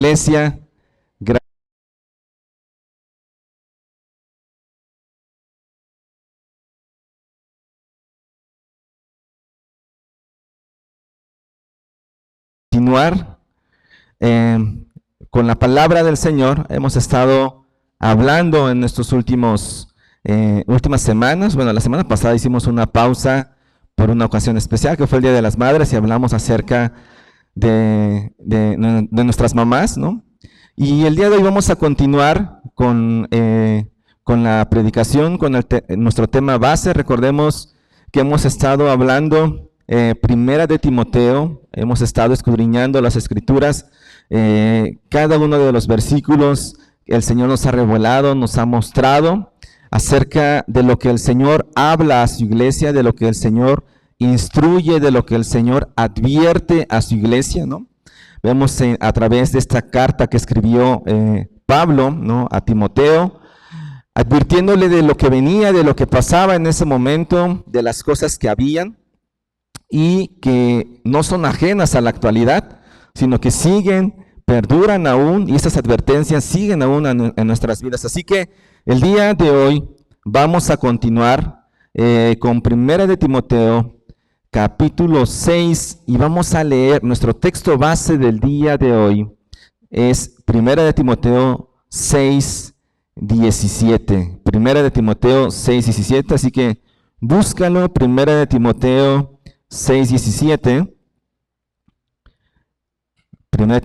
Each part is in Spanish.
Iglesia, gracias. Continuar con la palabra del Señor. Hemos estado hablando en estos últimas semanas. Bueno, la semana pasada hicimos una pausa por una ocasión especial, que fue el Día de las Madres, y hablamos acerca de nuestras mamás, ¿no? Y el día de hoy vamos a continuar con la predicación, con nuestro tema base. Recordemos que hemos estado hablando Primera de Timoteo, hemos estado escudriñando las Escrituras, cada uno de los versículos el Señor nos ha revelado, nos ha mostrado acerca de lo que el Señor habla a su iglesia, de lo que el Señor instruye, de lo que el Señor advierte a su iglesia, ¿no? Vemos a través de esta carta que escribió Pablo, ¿no?, a Timoteo, advirtiéndole de lo que venía, de lo que pasaba en ese momento, de las cosas que habían y que no son ajenas a la actualidad, sino que siguen, perduran aún, y estas advertencias siguen aún en nuestras vidas. Así que el día de hoy vamos a continuar con Primera de Timoteo, capítulo 6, y vamos a leer nuestro texto base del día de hoy. Es Primera de Timoteo 6, 17. Primera de Timoteo 6, 17, así que búscalo, Primera de Timoteo 6, 17. Primera de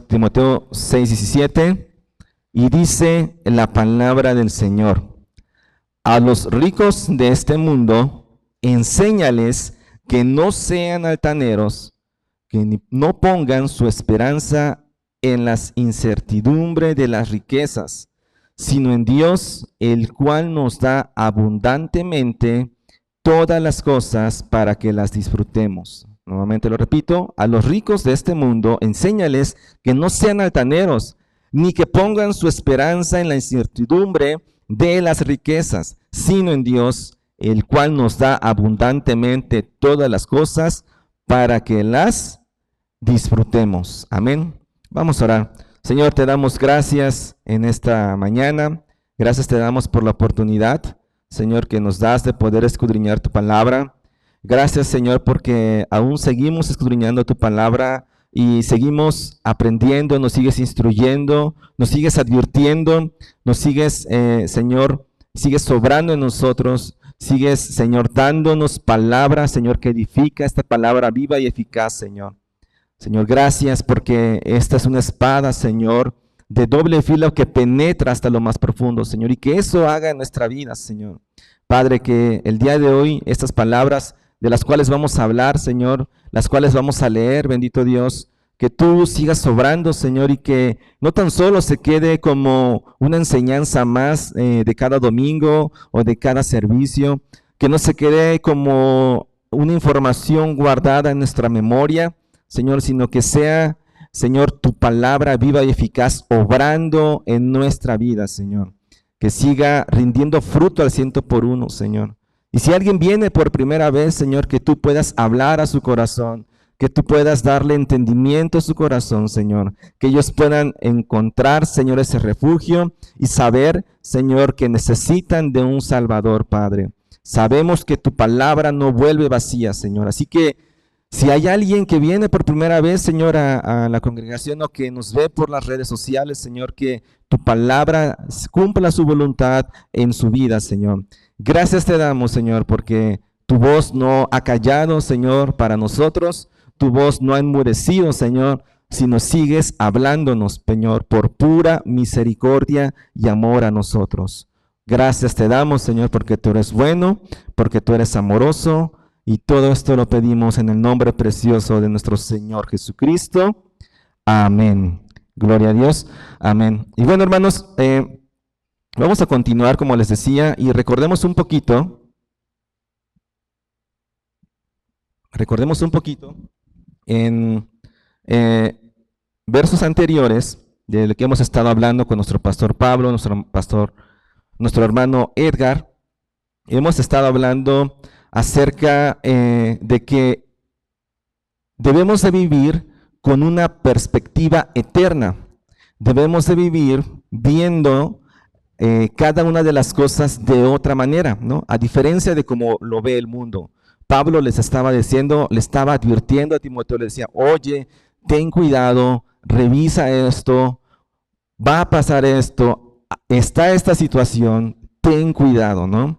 Timoteo 6, 17, y dice la palabra del Señor: a los ricos de este mundo, enséñales que no sean altaneros, que no pongan su esperanza en las incertidumbres de las riquezas, sino en Dios, el cual nos da abundantemente todas las cosas para que las disfrutemos. Nuevamente lo repito: a los ricos de este mundo, enséñales que no sean altaneros, ni que pongan su esperanza en la incertidumbre de las riquezas, sino en Dios, el cual nos da abundantemente todas las cosas para que las disfrutemos. Amén. Vamos a orar. Señor, te damos gracias en esta mañana. Gracias te damos por la oportunidad, Señor, que nos das de poder escudriñar tu palabra. Gracias, Señor, porque aún seguimos escudriñando tu palabra y seguimos aprendiendo, nos sigues instruyendo, nos sigues advirtiendo, nos sigues, Señor, sigues sobrando en nosotros, sigues, Señor, dándonos palabra, Señor, que edifica, esta palabra viva y eficaz, Señor. Señor, gracias porque esta es una espada, Señor, de doble filo que penetra hasta lo más profundo, Señor, y que eso haga en nuestra vida, Señor. Padre, que el día de hoy estas palabras de las cuales vamos a hablar, Señor, las cuales vamos a leer, bendito Dios, que tú sigas sobrando, Señor, y que no tan solo se quede como una enseñanza más de cada domingo o de cada servicio, que no se quede como una información guardada en nuestra memoria, Señor, sino que sea, Señor, tu palabra viva y eficaz obrando en nuestra vida, Señor. Que siga rindiendo fruto al 100 por 1, Señor. Y si alguien viene por primera vez, Señor, que tú puedas hablar a su corazón, que tú puedas darle entendimiento a su corazón, Señor. Que ellos puedan encontrar, Señor, ese refugio y saber, Señor, que necesitan de un Salvador, Padre. Sabemos que tu palabra no vuelve vacía, Señor. Así que si hay alguien que viene por primera vez, Señor, a la congregación o que nos ve por las redes sociales, Señor, que tu palabra cumpla su voluntad en su vida, Señor. Gracias te damos, Señor, porque tu voz no ha callado, Señor, para nosotros. Tu voz no ha enmudecido, Señor, sino sigues hablándonos, Señor, por pura misericordia y amor a nosotros. Gracias te damos, Señor, porque tú eres bueno, porque tú eres amoroso, y todo esto lo pedimos en el nombre precioso de nuestro Señor Jesucristo. Amén. Gloria a Dios. Amén. Y bueno, hermanos, vamos a continuar, como les decía, y recordemos un poquito en versos anteriores de lo que hemos estado hablando con nuestro pastor Pablo, nuestro hermano Edgar. Hemos estado hablando acerca de que debemos de vivir con una perspectiva eterna. debemos de vivir viendo cada una de las cosas de otra manera, ¿no? A diferencia de cómo lo ve el mundo. Pablo les estaba diciendo, le estaba advirtiendo a Timoteo, le decía, oye, ten cuidado, revisa esto, va a pasar esto, está esta situación, ten cuidado, ¿no?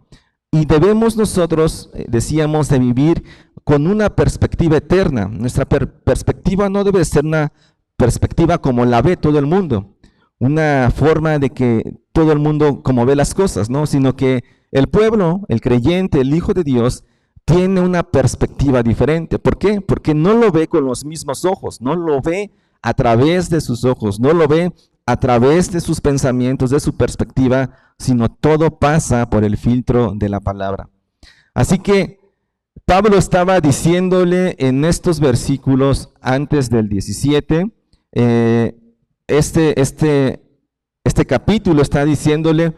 Y debemos nosotros, decíamos, de vivir con una perspectiva eterna. Nuestra perspectiva no debe ser una perspectiva como la ve todo el mundo, una forma de que todo el mundo como ve las cosas, ¿no? Sino que el pueblo, el creyente, el Hijo de Dios, tiene una perspectiva diferente. ¿Por qué? Porque no lo ve con los mismos ojos, no lo ve a través de sus ojos, no lo ve a través de sus pensamientos, de su perspectiva, sino todo pasa por el filtro de la palabra. Así que Pablo estaba diciéndole en estos versículos antes del 17, este capítulo está diciéndole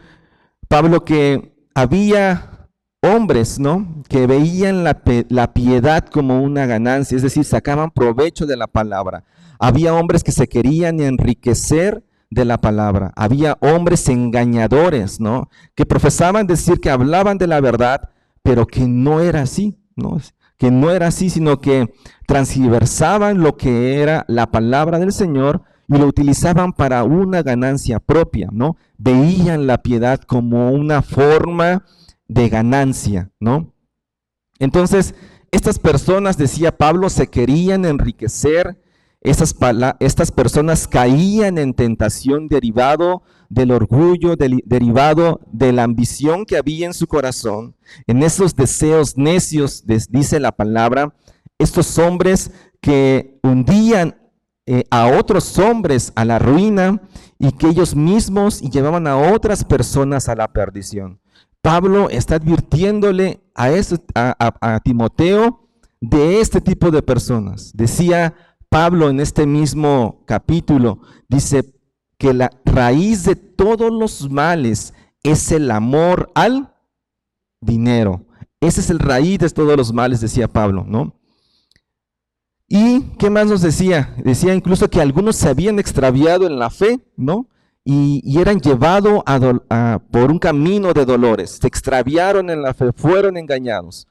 Pablo que había hombres, ¿no?, que veían la piedad como una ganancia, es decir, sacaban provecho de la palabra. Había hombres que se querían enriquecer de la palabra. Había hombres engañadores, ¿no?, que profesaban decir que hablaban de la verdad, pero que no era así, ¿no?, que no era así, sino que transgiversaban lo que era la palabra del Señor y lo utilizaban para una ganancia propia, ¿no? Veían la piedad como una forma de ganancia, ¿no? Entonces, estas personas, decía Pablo, se querían enriquecer. Estas personas caían en tentación derivado del orgullo, derivado de la ambición que había en su corazón, en esos deseos necios, dice la palabra, estos hombres que hundían a otros hombres a la ruina y que ellos mismos llevaban a otras personas a la perdición. Pablo está advirtiéndole a Timoteo de este tipo de personas. Decía Pablo en este mismo capítulo, dice que la raíz de todos los males es el amor al dinero. Ese es el raíz de todos los males, decía Pablo, ¿no? ¿Y qué más nos decía? Decía incluso que algunos se habían extraviado en la fe, ¿no? Y eran llevados por un camino de dolores. Se extraviaron en la fe, fueron engañados.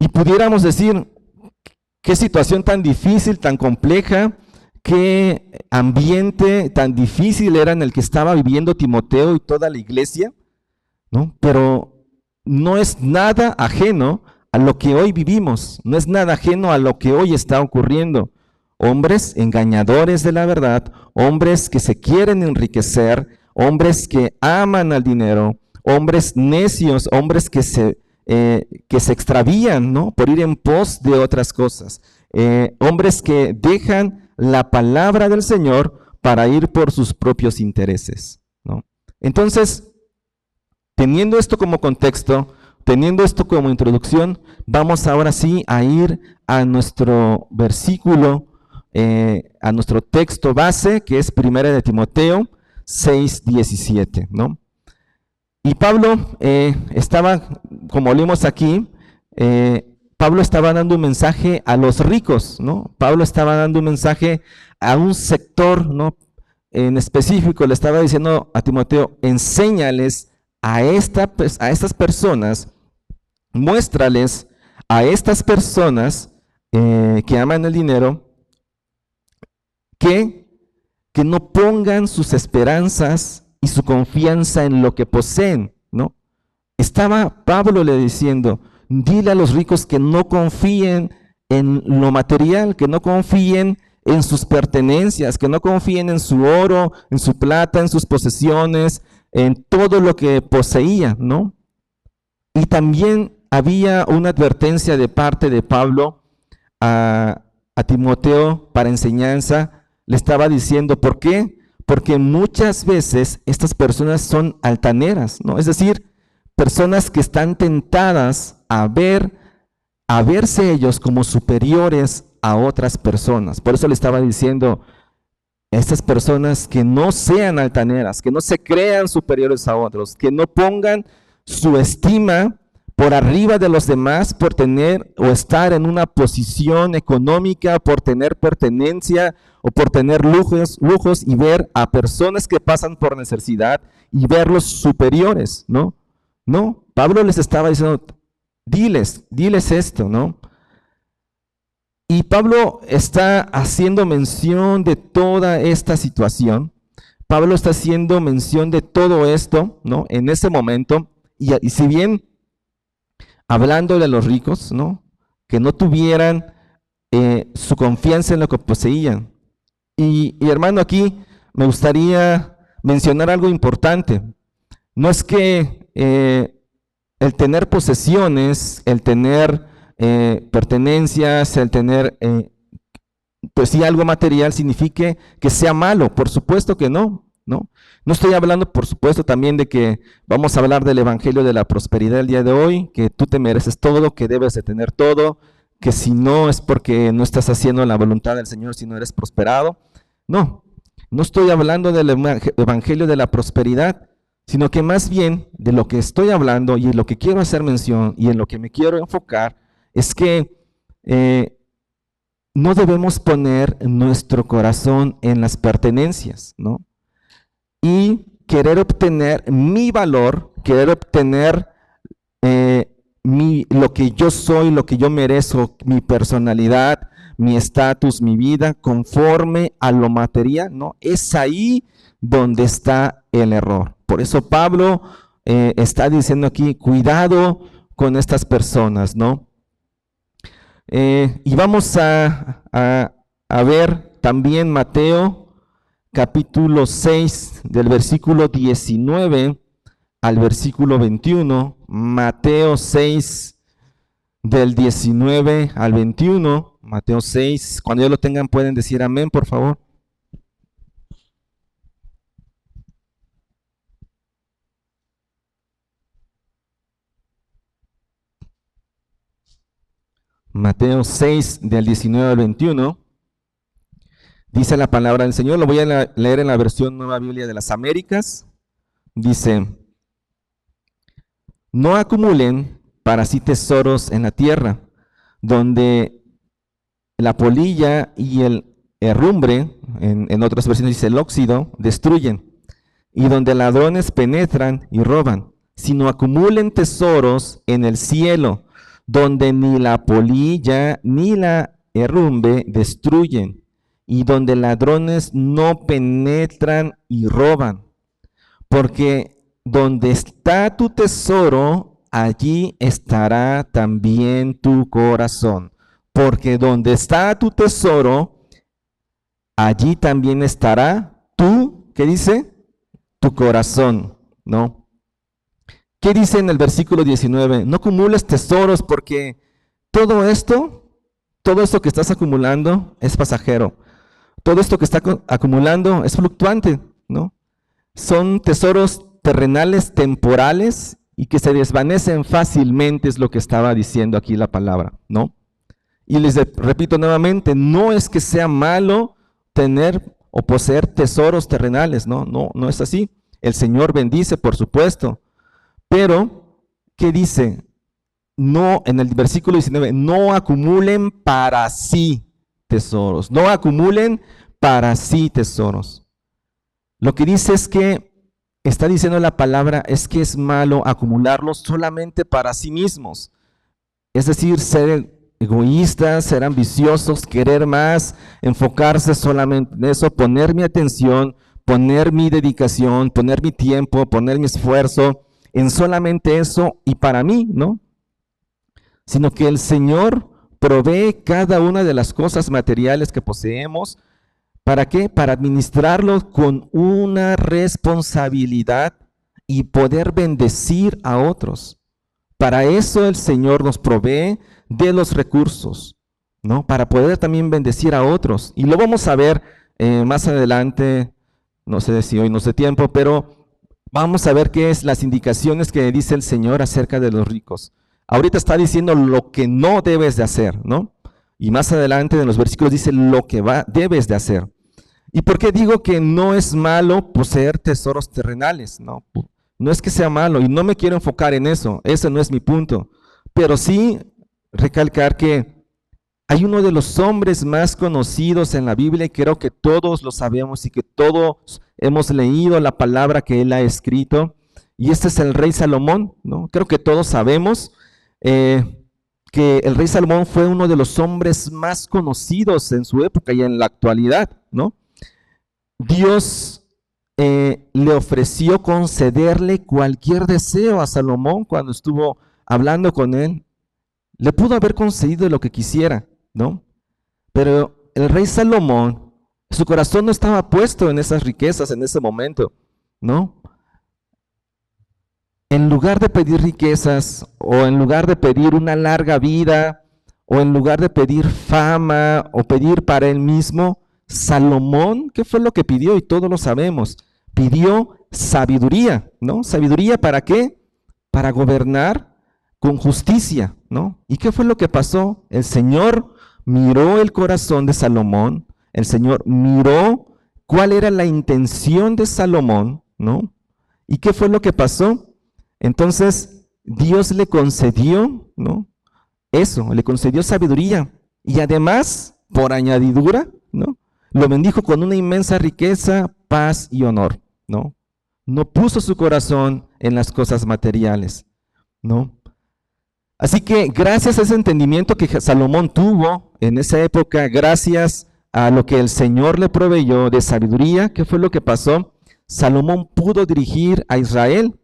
Y pudiéramos decir, qué situación tan difícil, tan compleja, qué ambiente tan difícil era en el que estaba viviendo Timoteo y toda la iglesia, ¿no? Pero no es nada ajeno a lo que hoy vivimos, no es nada ajeno a lo que hoy está ocurriendo. Hombres engañadores de la verdad, hombres que se quieren enriquecer, hombres que aman al dinero, hombres necios, hombres que se extravían, ¿no?, por ir en pos de otras cosas, hombres que dejan la palabra del Señor para ir por sus propios intereses, ¿no? Entonces, teniendo esto como contexto, teniendo esto como introducción, vamos ahora sí a ir a nuestro versículo, a nuestro texto base, que es 1 de Timoteo 6:17, ¿no? Y Pablo estaba, como leímos aquí, Pablo estaba dando un mensaje a los ricos, ¿no? Pablo estaba dando un mensaje a un sector, ¿no?, en específico. Le estaba diciendo a Timoteo, enséñales a estas personas, muéstrales a estas personas que aman el dinero, que no pongan sus esperanzas y su confianza en lo que poseen, ¿no? Estaba Pablo le diciendo, dile a los ricos que no confíen en lo material, que no confíen en sus pertenencias, que no confíen en su oro, en su plata, en sus posesiones, en todo lo que poseía, ¿no? Y también había una advertencia de parte de Pablo a Timoteo para enseñanza. Le estaba diciendo, ¿por qué? Porque muchas veces estas personas son altaneras, ¿no? Es decir, personas que están tentadas a verse ellos como superiores a otras personas. Por eso le estaba diciendo a estas personas que no sean altaneras, que no se crean superiores a otros, que no pongan su estima por arriba de los demás, por tener o estar en una posición económica, por tener pertenencia o por tener lujos y ver a personas que pasan por necesidad y verlos superiores, ¿no? No, Pablo les estaba diciendo, diles esto, ¿no? Y Pablo está haciendo mención de toda esta situación. Pablo está haciendo mención de todo esto, ¿no? En ese momento, y si bien hablando de los ricos, ¿no? Que no tuvieran su confianza en lo que poseían. Y hermano, aquí me gustaría mencionar algo importante. No es que el tener posesiones, el tener pertenencias, el tener, pues sí, algo material signifique que sea malo. Por supuesto que no, ¿no? No estoy hablando, por supuesto, también de que vamos a hablar del evangelio de la prosperidad el día de hoy, que tú te mereces todo, que debes de tener todo, que si no es porque no estás haciendo la voluntad del Señor, si no eres prosperado. No, no estoy hablando del evangelio de la prosperidad, sino que más bien de lo que estoy hablando y en lo que quiero hacer mención y en lo que me quiero enfocar es que no debemos poner nuestro corazón en las pertenencias, ¿no? Y querer obtener mi valor, querer obtener lo que yo soy, lo que yo merezco, mi personalidad, mi estatus, mi vida, conforme a lo material, ¿no? Es ahí donde está el error. Por eso Pablo está diciendo aquí, cuidado con estas personas, ¿no? Y vamos a ver también Mateo capítulo 6, del versículo 19 al versículo 21, Mateo 6, del 19 al 21, Mateo 6, cuando ya lo tengan pueden decir amén, por favor. Mateo 6, del 19 al 21, dice la palabra del Señor, lo voy a leer en la versión Nueva Biblia de las Américas, dice, no acumulen para sí tesoros en la tierra, donde la polilla y el herrumbre, en otras versiones dice el óxido, destruyen, y donde ladrones penetran y roban, sino acumulen tesoros en el cielo, donde ni la polilla ni la herrumbre destruyen, y donde ladrones no penetran y roban, porque donde está tu tesoro, allí estará también tu corazón. Porque donde está tu tesoro, allí también estará ¿qué dice? Tu corazón, ¿no? ¿Qué dice en el versículo 19? No acumules tesoros porque todo esto que estás acumulando es pasajero. Todo esto que está acumulando es fluctuante, ¿no? Son tesoros terrenales, temporales y que se desvanecen fácilmente, es lo que estaba diciendo aquí la palabra, ¿no? Y les repito nuevamente, no es que sea malo tener o poseer tesoros terrenales, no, no es así. El Señor bendice, por supuesto, pero, ¿qué dice? No, en el versículo 19, no acumulen para sí tesoros, no acumulen para sí tesoros. Lo que dice es que, está diciendo la palabra, es que es malo acumularlos solamente para sí mismos. Es decir, ser egoístas, ser ambiciosos, querer más, enfocarse solamente en eso, poner mi atención, poner mi dedicación, poner mi tiempo, poner mi esfuerzo en solamente eso y para mí, ¿no? Sino que el Señor provee cada una de las cosas materiales que poseemos. ¿Para qué? Para administrarlos con una responsabilidad y poder bendecir a otros. Para eso el Señor nos provee de los recursos, ¿no? Para poder también bendecir a otros. Y lo vamos a ver más adelante, no sé si hoy no sé tiempo, pero vamos a ver qué es las indicaciones que dice el Señor acerca de los ricos. Ahorita está diciendo lo que no debes de hacer, ¿no? Y más adelante en los versículos dice lo que debes de hacer. ¿Y por qué digo que no es malo poseer tesoros terrenales, ¿no? No es que sea malo y no me quiero enfocar en eso, ese no es mi punto, pero sí recalcar que hay uno de los hombres más conocidos en la Biblia y creo que todos lo sabemos y que todos hemos leído la palabra que él ha escrito, y este es el rey Salomón, ¿no? Creo que todos sabemos que el rey Salomón fue uno de los hombres más conocidos en su época y en la actualidad, ¿no? Dios le ofreció concederle cualquier deseo a Salomón cuando estuvo hablando con él. Le pudo haber concedido lo que quisiera, ¿no? Pero el rey Salomón, su corazón no estaba puesto en esas riquezas en ese momento, ¿no? En lugar de pedir riquezas, o en lugar de pedir una larga vida, o en lugar de pedir fama, o pedir para él mismo, Salomón, ¿qué fue lo que pidió? Y todos lo sabemos. Pidió sabiduría, ¿no? ¿Sabiduría para qué? Para gobernar con justicia, ¿no? ¿Y qué fue lo que pasó? El Señor miró el corazón de Salomón, el Señor miró cuál era la intención de Salomón, ¿no? ¿Y qué fue lo que pasó? Entonces, Dios le concedió, ¿no? Eso, le concedió sabiduría y además, por añadidura, ¿no? Lo bendijo con una inmensa riqueza, paz y honor, ¿no? No puso su corazón en las cosas materiales, ¿no? Así que gracias a ese entendimiento que Salomón tuvo en esa época, gracias a lo que el Señor le proveyó de sabiduría, ¿qué fue lo que pasó? Salomón pudo dirigir a Israel.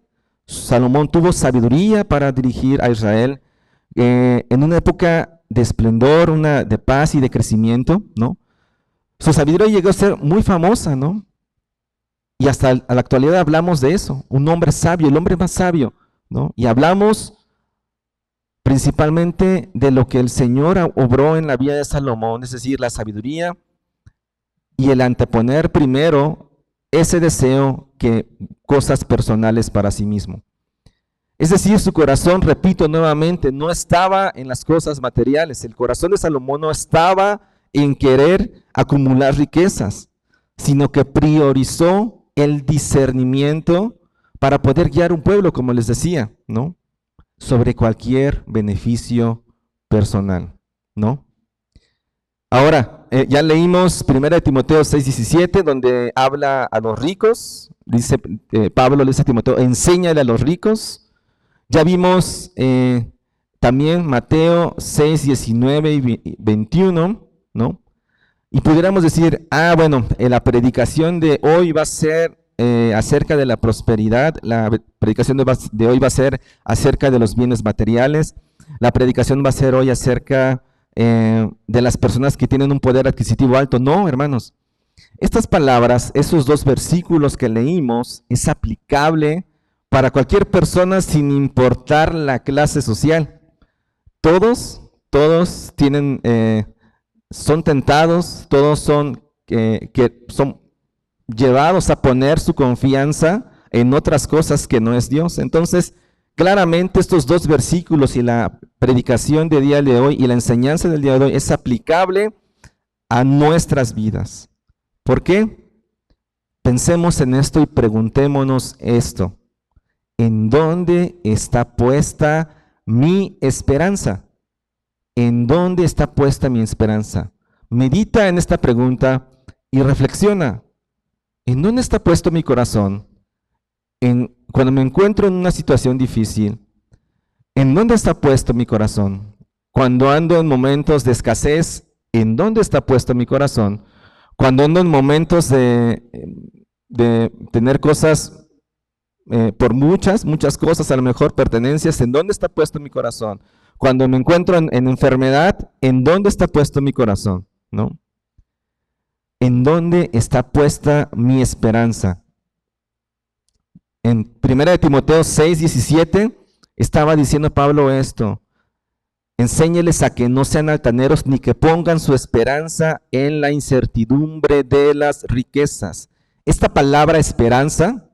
Salomón tuvo sabiduría para dirigir a Israel en una época de esplendor, de paz y de crecimiento, ¿no? Su sabiduría llegó a ser muy famosa, ¿no? Y hasta a la actualidad hablamos de eso, un hombre sabio, el hombre más sabio, ¿no? Y hablamos principalmente de lo que el Señor obró en la vida de Salomón, es decir, la sabiduría y el anteponer primero ese deseo que cosas personales para sí mismo. Es decir, su corazón, repito nuevamente, no estaba en las cosas materiales. El corazón de Salomón no estaba en querer acumular riquezas, sino que priorizó el discernimiento para poder guiar un pueblo, como les decía, ¿no? Sobre cualquier beneficio personal, ¿no? Ahora, ya leímos 1 Timoteo 6:17, donde habla a los ricos. Dice, Pablo le dice a Timoteo, enséñale a los ricos. Ya vimos también Mateo 6:19 y 21, ¿no? Y pudiéramos decir, bueno, la predicación de hoy va a ser acerca de la prosperidad, la predicación de hoy va a ser acerca de los bienes materiales, la predicación va a ser hoy acerca de las personas que tienen un poder adquisitivo alto. No, hermanos, estas palabras, esos dos versículos que leímos, es aplicable para cualquier persona sin importar la clase social. Todos tienen, son tentados, todos son que son llevados a poner su confianza en otras cosas que no es Dios. Entonces, claramente estos dos versículos y la predicación del día de hoy y la enseñanza del día de hoy es aplicable a nuestras vidas. ¿Por qué? Pensemos en esto y preguntémonos esto. ¿En dónde está puesta mi esperanza? ¿En dónde está puesta mi esperanza? Medita en esta pregunta y reflexiona. ¿En dónde está puesto mi corazón? Cuando me encuentro en una situación difícil, ¿en dónde está puesto mi corazón? Cuando ando en momentos de escasez, ¿en dónde está puesto mi corazón? Cuando ando en momentos de tener cosas, por muchas cosas, a lo mejor pertenencias, ¿en dónde está puesto mi corazón? Cuando me encuentro en enfermedad, ¿en dónde está puesto mi corazón? ¿No? ¿En dónde está puesta mi esperanza? En 1 Timoteo 6:17 estaba diciendo Pablo esto: enséñeles a que no sean altaneros ni que pongan su esperanza en la incertidumbre de las riquezas. Esta palabra esperanza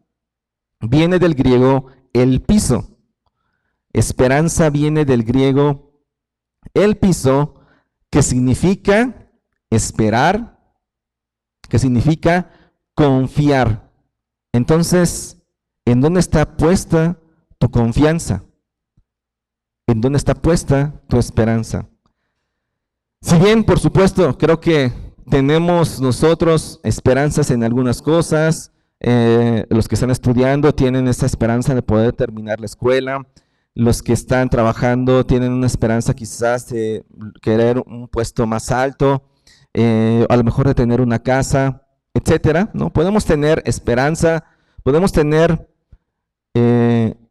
viene del griego elpizo. Esperanza viene del griego elpizo, que significa esperar, que significa confiar. Entonces, ¿En dónde está puesta tu confianza? ¿En dónde está puesta tu esperanza? Si bien, por supuesto, creo que tenemos nosotros esperanzas en algunas cosas, los que están estudiando tienen esa esperanza de poder terminar la escuela, los que están trabajando tienen una esperanza quizás de querer un puesto más alto, a lo mejor de tener una casa, etcétera, ¿no? Podemos tener esperanza, podemos tener,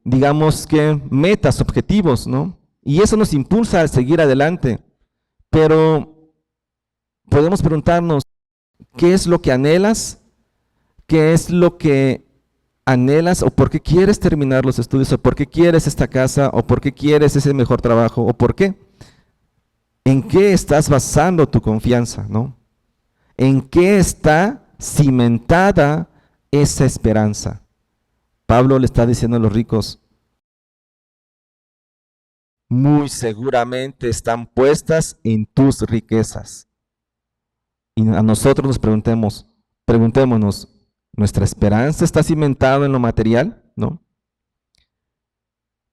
digamos que metas, objetivos, ¿no? Y eso nos impulsa a seguir adelante. Pero podemos preguntarnos, ¿qué es lo que anhelas? ¿Qué es lo que anhelas? ¿O por qué quieres terminar los estudios? ¿O por qué quieres esta casa? ¿O por qué quieres ese mejor trabajo? ¿O por qué? ¿En qué estás basando tu confianza, no? ¿En qué está cimentada esa esperanza? Pablo le está diciendo a los ricos, muy seguramente están puestas en tus riquezas. Y a nosotros nos preguntémonos, ¿nuestra esperanza está cimentada en lo material? ¿No?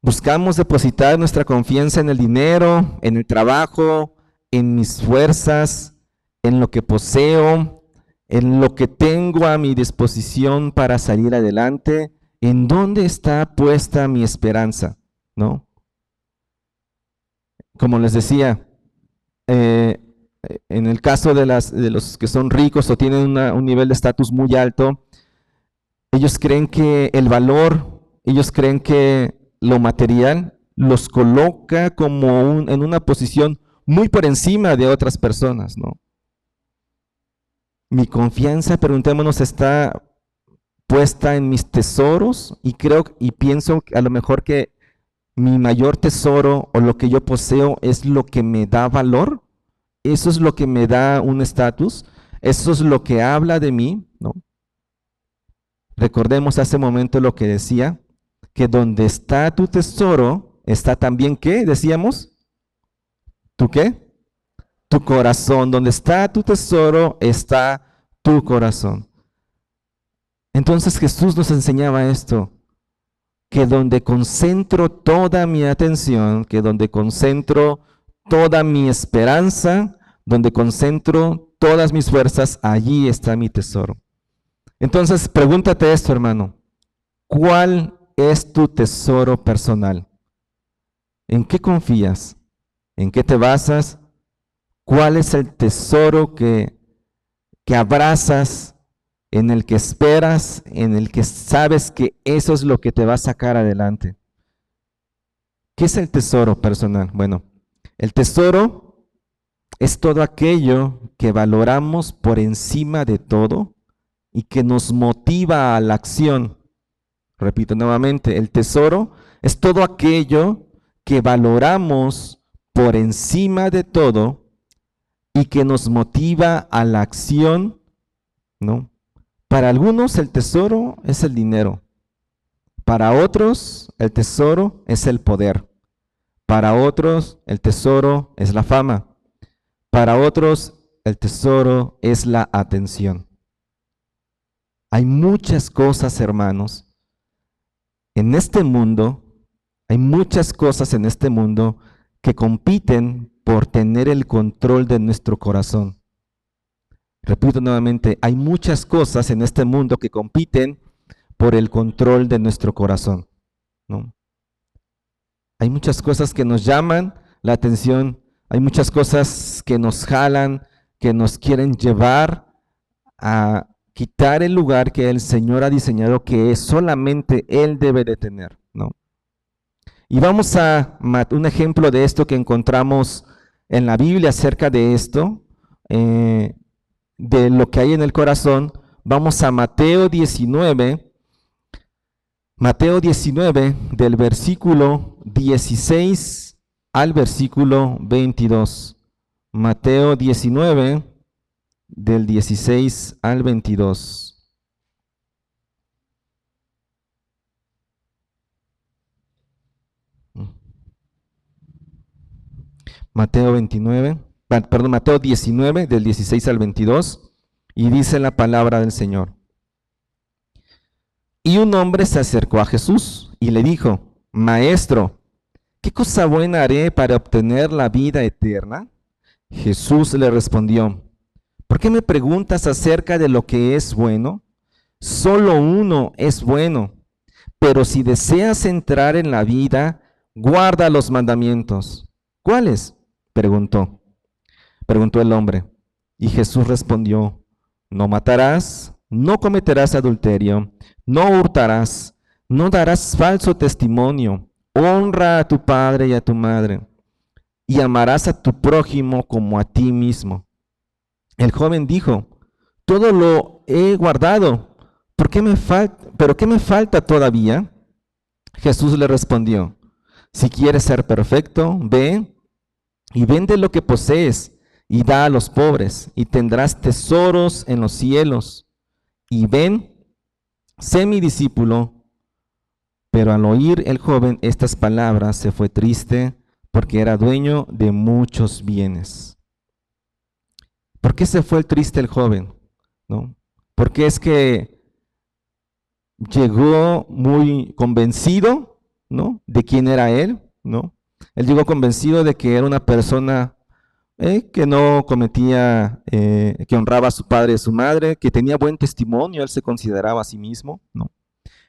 Buscamos depositar nuestra confianza en el dinero, en el trabajo, en mis fuerzas, en lo que poseo, en lo que tengo a mi disposición para salir adelante. ¿En dónde está puesta mi esperanza? ¿No? Como les decía, en el caso de los que son ricos o tienen un nivel de estatus muy alto, ellos creen que el valor, ellos creen que lo material los coloca como en una posición muy por encima de otras personas, ¿no? Mi confianza, preguntémonos, está puesta en mis tesoros y creo y pienso a lo mejor que mi mayor tesoro o lo que yo poseo es lo que me da valor, eso es lo que me da un estatus, eso es lo que habla de mí, ¿no? Recordemos hace un momento lo que decía, que donde está tu tesoro, está también, ¿qué? Decíamos, ¿tu qué? Tu corazón. Donde está tu tesoro, está tu corazón. Entonces Jesús nos enseñaba esto, que donde concentro toda mi atención, que donde concentro toda mi esperanza, donde concentro todas mis fuerzas, allí está mi tesoro. Entonces, pregúntate esto, hermano. ¿Cuál es tu tesoro personal? ¿En qué confías? ¿En qué te basas? ¿Cuál es el tesoro que abrazas, en el que esperas, en el que sabes que eso es lo que te va a sacar adelante? ¿Qué es el tesoro personal? Bueno, el tesoro es todo aquello que valoramos por encima de todo y que nos motiva a la acción. Repito nuevamente, el tesoro es todo aquello que valoramos por encima de todo y que nos motiva a la acción, ¿no? Para algunos el tesoro es el dinero, para otros el tesoro es el poder, para otros el tesoro es la fama, para otros el tesoro es la atención. Hay muchas cosas, hermanos, en este mundo, hay muchas cosas en este mundo que compiten por tener el control de nuestro corazón. Repito nuevamente, hay muchas cosas en este mundo que compiten por el control de nuestro corazón, ¿no? Hay muchas cosas que nos llaman la atención, hay muchas cosas que nos jalan, que nos quieren llevar a quitar el lugar que el Señor ha diseñado que solamente Él debe de tener, ¿no? Y vamos a un ejemplo de esto que encontramos en la Biblia acerca de esto, de lo que hay en el corazón. Vamos a Mateo 19, del versículo 16 al versículo 22. Mateo 19, del 16 al 22. Mateo 19, del 16 al 22, y dice la palabra del Señor. Y un hombre se acercó a Jesús y le dijo, Maestro, ¿qué cosa buena haré para obtener la vida eterna? Jesús le respondió, ¿por qué me preguntas acerca de lo que es bueno? Solo uno es bueno, pero si deseas entrar en la vida, guarda los mandamientos. ¿Cuáles? Preguntó el hombre. Y Jesús respondió, no matarás, no cometerás adulterio, no hurtarás, no darás falso testimonio, honra a tu padre y a tu madre, y amarás a tu prójimo como a ti mismo. El joven dijo, todo lo he guardado, ¿pero qué me falta todavía? Jesús le respondió, si quieres ser perfecto, ve y vende lo que posees y da a los pobres, y tendrás tesoros en los cielos. Y ven, sé mi discípulo. Pero al oír el joven estas palabras se fue triste, porque era dueño de muchos bienes. ¿Por qué se fue triste el joven? ¿No? Porque es que llegó muy convencido, ¿no?, de quién era él, ¿no? Él llegó convencido de que era una persona que no cometía, que honraba a su padre y a su madre, que tenía buen testimonio, él se consideraba a sí mismo, ¿no?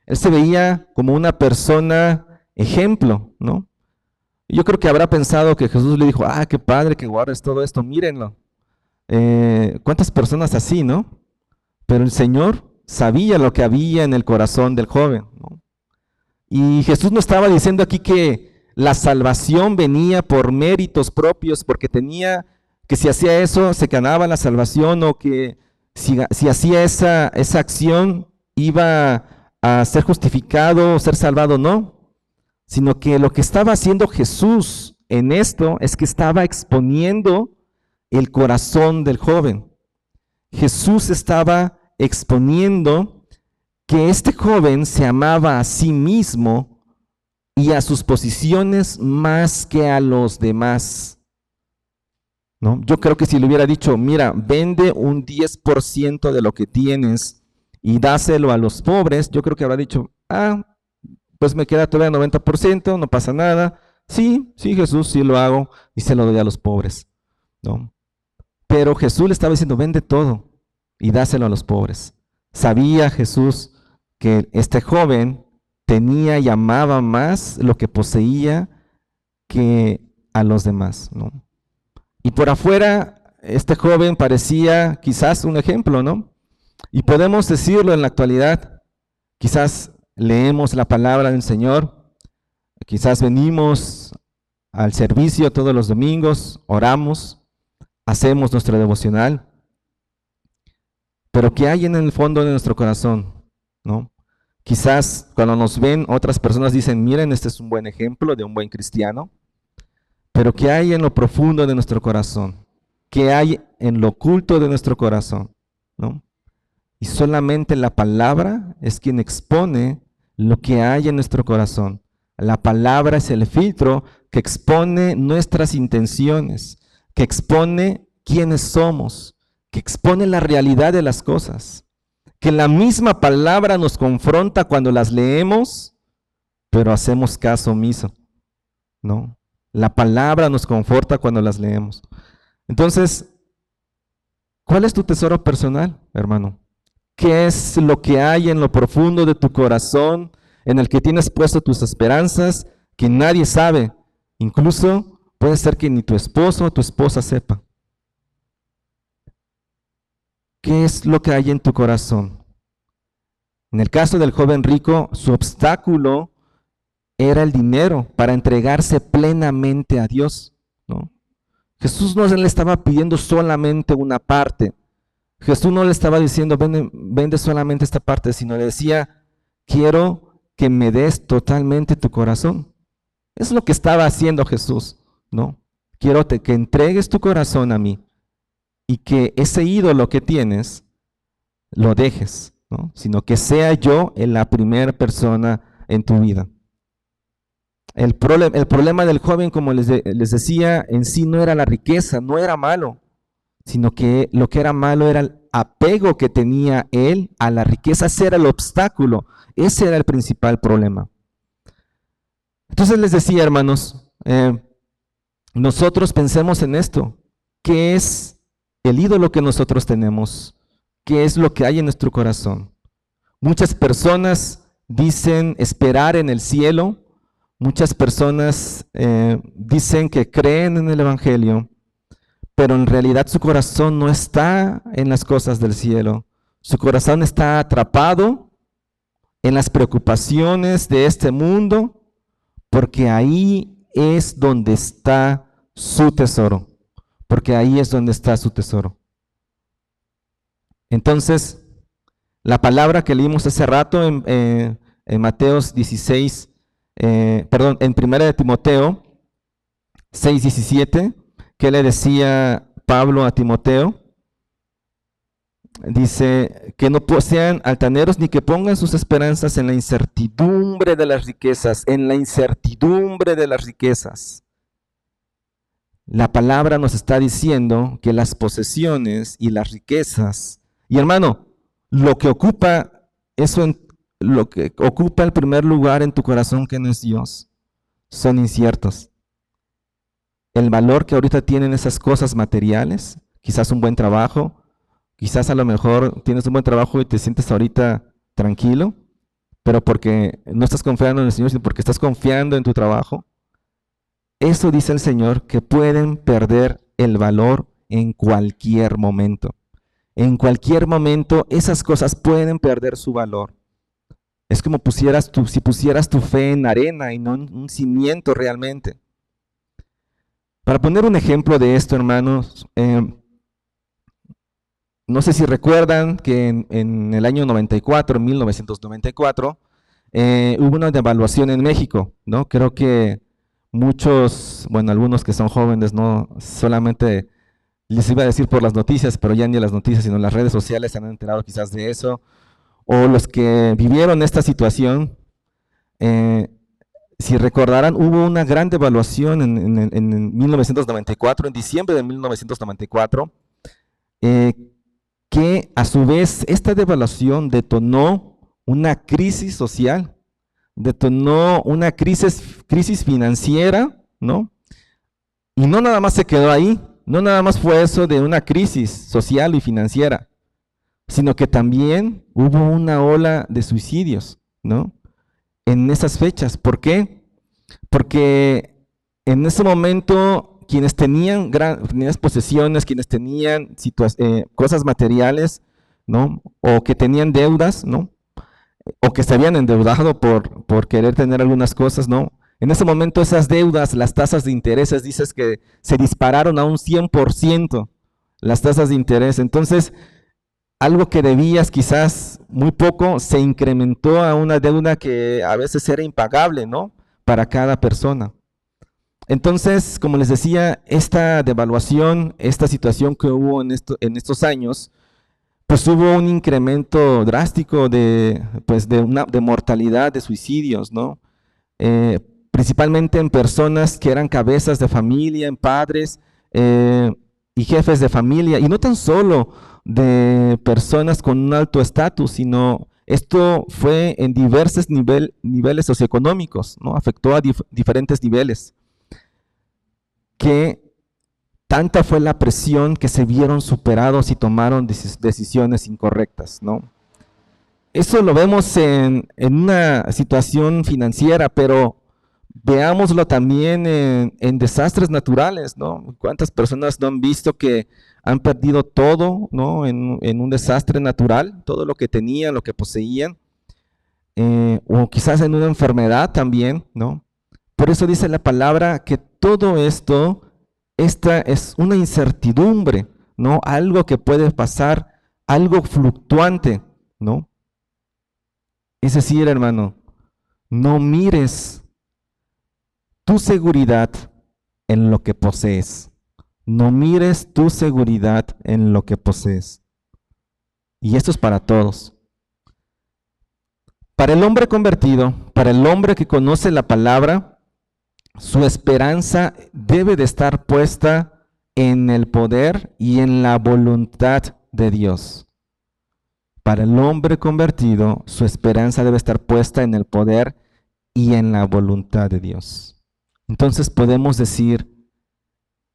Él se veía como una persona ejemplo, ¿no? Yo creo que habrá pensado que Jesús le dijo, qué padre que guardes todo esto, mírenlo. ¿Cuántas personas así, no? Pero el Señor sabía lo que había en el corazón del joven, ¿no? Y Jesús no estaba diciendo aquí que la salvación venía por méritos propios, porque tenía, que si hacía eso se ganaba la salvación, o que si hacía esa acción iba a ser justificado o ser salvado, no. Sino que lo que estaba haciendo Jesús en esto es que estaba exponiendo el corazón del joven. Jesús estaba exponiendo que este joven se amaba a sí mismo y a sus posiciones más que a los demás, ¿no? Yo creo que si le hubiera dicho, mira, vende un 10% de lo que tienes y dáselo a los pobres, yo creo que habrá dicho, pues me queda todavía 90%, no pasa nada. Sí, Jesús, sí lo hago y se lo doy a los pobres, ¿no? Pero Jesús le estaba diciendo, vende todo y dáselo a los pobres. Sabía Jesús que este joven tenía y amaba más lo que poseía que a los demás, ¿no? Y por afuera, este joven parecía quizás un ejemplo, ¿no? Y podemos decirlo en la actualidad, quizás leemos la palabra del Señor, quizás venimos al servicio todos los domingos, oramos, hacemos nuestro devocional, pero ¿qué hay en el fondo de nuestro corazón? ¿No? Quizás cuando nos ven otras personas dicen, miren, este es un buen ejemplo de un buen cristiano, pero ¿qué hay en lo profundo de nuestro corazón? ¿Qué hay en lo oculto de nuestro corazón? ¿No? Y solamente la palabra es quien expone lo que hay en nuestro corazón. La palabra es el filtro que expone nuestras intenciones, que expone quiénes somos, que expone la realidad de las cosas. Que la misma palabra nos confronta cuando las leemos, pero hacemos caso omiso, ¿no? La palabra nos conforta cuando las leemos. Entonces, ¿cuál es tu tesoro personal, hermano? ¿Qué es lo que hay en lo profundo de tu corazón, en el que tienes puesto tus esperanzas, que nadie sabe? Incluso puede ser que ni tu esposo o tu esposa sepa. ¿Qué es lo que hay en tu corazón? En el caso del joven rico, su obstáculo era el dinero para entregarse plenamente a Dios, ¿no? Jesús no le estaba pidiendo solamente una parte. Jesús no le estaba diciendo, vende solamente esta parte, sino le decía, quiero que me des totalmente tu corazón. Es lo que estaba haciendo Jesús, ¿no? Quiero que entregues tu corazón a mí y que ese ídolo que tienes lo dejes, ¿no? Sino que sea yo la primera persona en tu vida. El problema del joven, como les decía, en sí no era la riqueza, no era malo, sino que lo que era malo era apego que tenía él a la riqueza. Ese era el obstáculo, ese era el principal problema. Entonces les decía, hermanos, nosotros pensemos en esto. ¿Qué es el ídolo que nosotros tenemos? ¿Qué es lo que hay en nuestro corazón? Muchas personas dicen esperar en el cielo. Muchas personas dicen que creen en el Evangelio, pero en realidad su corazón no está en las cosas del cielo. Su corazón está atrapado en las preocupaciones de este mundo, porque ahí es donde está su tesoro. Porque ahí es donde está su tesoro. Entonces, la palabra que leímos hace rato en Mateos 16, en 1 de Timoteo 6:17, ¿qué le decía Pablo a Timoteo? Dice que no sean altaneros ni que pongan sus esperanzas en la incertidumbre de las riquezas, en la incertidumbre de las riquezas. La palabra nos está diciendo que las posesiones y las riquezas, y hermano, lo que ocupa el primer lugar en tu corazón, que no es Dios, son inciertos. El valor que ahorita tienen esas cosas materiales, quizás un buen trabajo, quizás a lo mejor tienes un buen trabajo y te sientes ahorita tranquilo, pero porque no estás confiando en el Señor, sino porque estás confiando en tu trabajo. Eso dice el Señor, que pueden perder el valor en cualquier momento. En cualquier momento esas cosas pueden perder su valor. Es como si pusieras tu fe en arena y no en un cimiento realmente. Para poner un ejemplo de esto, hermanos, no sé si recuerdan que en el año 94, 1994, hubo una devaluación en México, ¿no? Creo que muchos, bueno, algunos que son jóvenes, no solamente les iba a decir por las noticias, pero ya ni las noticias, sino las redes sociales se han enterado quizás de eso, o los que vivieron esta situación, si recordarán, hubo una gran devaluación en 1994, en diciembre de 1994, que a su vez esta devaluación detonó una crisis social, detonó una crisis financiera, ¿no? Y no nada más se quedó ahí, no nada más fue eso de una crisis social y financiera, sino que también hubo una ola de suicidios, ¿no? En esas fechas. ¿Por qué? Porque en ese momento quienes tenían grandes posesiones, quienes tenían cosas materiales, ¿no? O que tenían deudas, ¿no? O que se habían endeudado por querer tener algunas cosas, ¿no? En ese momento esas deudas, las tasas de intereses, dices que se dispararon a un 100% las tasas de interés. Entonces, algo que debías quizás muy poco, se incrementó a una deuda que a veces era impagable, ¿no? Para cada persona. Entonces, como les decía, esta devaluación, esta situación que hubo en estos años, pues hubo un incremento drástico de mortalidad, de suicidios, ¿no? Principalmente en personas que eran cabezas de familia, en padres y jefes de familia, y no tan solo de personas con un alto estatus, sino esto fue en diversos niveles socioeconómicos, ¿no? Afectó a diferentes niveles, que tanta fue la presión que se vieron superados y tomaron decisiones incorrectas, ¿no? Eso lo vemos en una situación financiera, pero veámoslo también en desastres naturales, ¿no? ¿Cuántas personas no han visto que han perdido todo, ¿no? En un desastre natural, todo lo que tenían, lo que poseían, o quizás en una enfermedad también, ¿no? Por eso dice la palabra que todo esto, esta es una incertidumbre, ¿no? Algo que puede pasar, algo fluctuante, ¿no? Es decir, hermano, no mires tu seguridad en lo que posees. No mires tu seguridad en lo que posees. Y esto es para todos. Para el hombre convertido, para el hombre que conoce la palabra, su esperanza debe de estar puesta en el poder y en la voluntad de Dios. Para el hombre convertido, su esperanza debe estar puesta en el poder y en la voluntad de Dios. Entonces podemos decir,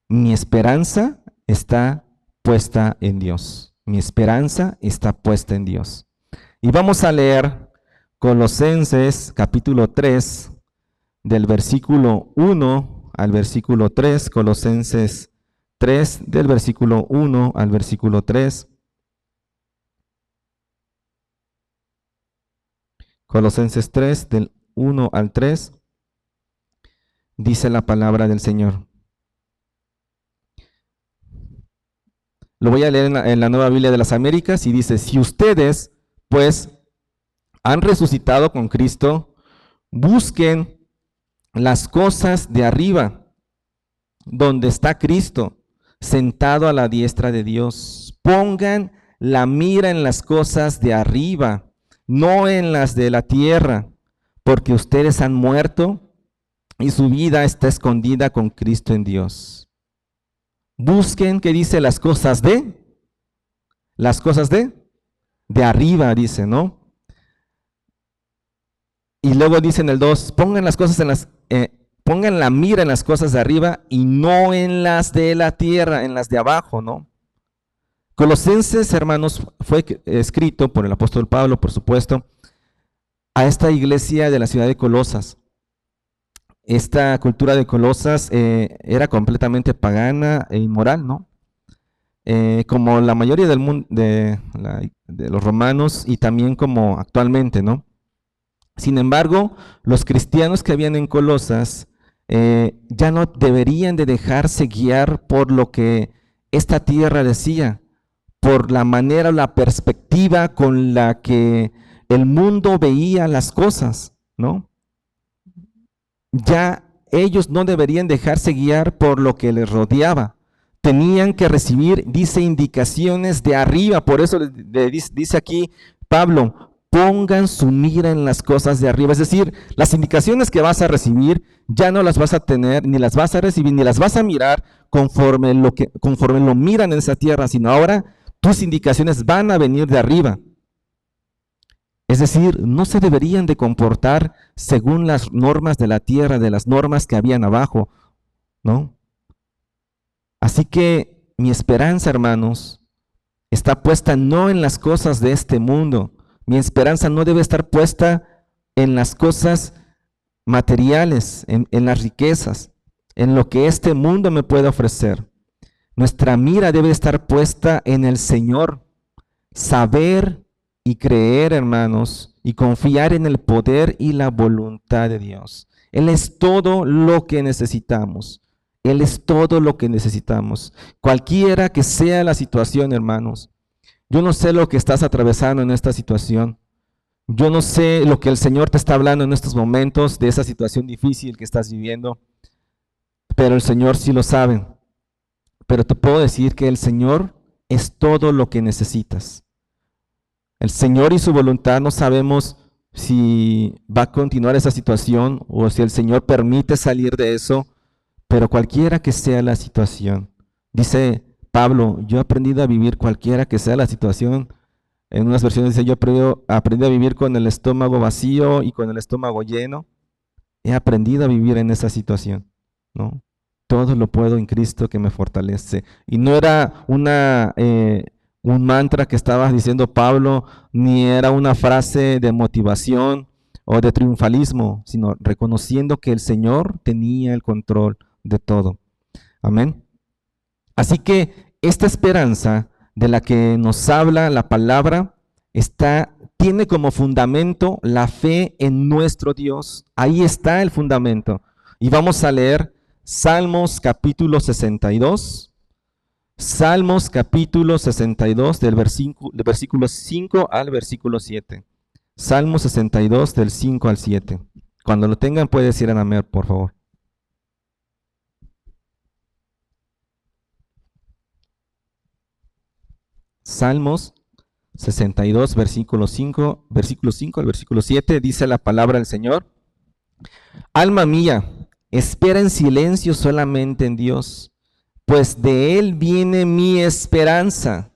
mi esperanza está puesta en Dios. Mi esperanza está puesta en Dios. Y vamos a leer Colosenses capítulo 3, del versículo 1 al versículo 3, Colosenses 3, del versículo 1 al versículo 3. Colosenses 3, del 1 al 3, dice la palabra del Señor. Lo voy a leer en la Nueva Biblia de las Américas y dice, si ustedes, pues, han resucitado con Cristo, busquen las cosas de arriba, donde está Cristo, sentado a la diestra de Dios. Pongan la mira en las cosas de arriba, no en las de la tierra, porque ustedes han muerto y su vida está escondida con Cristo en Dios. Busquen, ¿qué dice? Las cosas de arriba, dice, ¿no? Y luego dice en el 2, pongan las cosas pongan la mira en las cosas de arriba y no en las de la tierra, en las de abajo, ¿no? Colosenses, hermanos, fue escrito por el apóstol Pablo, por supuesto, a esta iglesia de la ciudad de Colosas. Esta cultura de Colosas era completamente pagana e inmoral, ¿no? Como la mayoría del mundo, de los romanos y también como actualmente, ¿no? Sin embargo, los cristianos que habían en Colosas ya no deberían de dejarse guiar por lo que esta tierra decía, por la manera, la perspectiva con la que el mundo veía las cosas, ¿no? Ya ellos no deberían dejarse guiar por lo que les rodeaba. Tenían que recibir, dice, indicaciones de arriba. Por eso dice aquí Pablo, pongan su mira en las cosas de arriba. Es decir, las indicaciones que vas a recibir ya no las vas a tener, ni las vas a recibir, ni las vas a mirar conforme lo miran en esa tierra, sino ahora tus indicaciones van a venir de arriba. Es decir, no se deberían de comportar según las normas de la tierra, de las normas que habían abajo, ¿no? Así que mi esperanza, hermanos, está puesta no en las cosas de este mundo. Mi esperanza no debe estar puesta en las cosas materiales, en las riquezas, en lo que este mundo me puede ofrecer. Nuestra mira debe estar puesta en el Señor. Saber y creer, hermanos, y confiar en el poder y la voluntad de Dios. Él es todo lo que necesitamos. Él es todo lo que necesitamos. Cualquiera que sea la situación, hermanos. Yo no sé lo que estás atravesando en esta situación. Yo no sé lo que el Señor te está hablando en estos momentos de esa situación difícil que estás viviendo. Pero el Señor sí lo sabe. Pero te puedo decir que el Señor es todo lo que necesitas. El Señor y su voluntad, no sabemos si va a continuar esa situación o si el Señor permite salir de eso, pero cualquiera que sea la situación, dice Pablo, yo he aprendido a vivir cualquiera que sea la situación. En unas versiones dice, yo he aprendido a vivir con el estómago vacío y con el estómago lleno. He aprendido a vivir en esa situación, ¿no? Todo lo puedo en Cristo que me fortalece. Y no era un mantra que estaba diciendo Pablo, ni era una frase de motivación o de triunfalismo, sino reconociendo que el Señor tenía el control de todo. Amén. Así que esta esperanza de la que nos habla la palabra tiene como fundamento la fe en nuestro Dios. Ahí está el fundamento. Y vamos a leer Salmos capítulo 62. Salmos capítulo 62 del versículo 5 al versículo 7. Salmos 62 del 5 al 7. Cuando lo tengan puede decir amén, por favor. Salmos 62, versículo 5 al versículo 7, dice la palabra del Señor. Alma mía, espera en silencio solamente en Dios, pues de Él viene mi esperanza.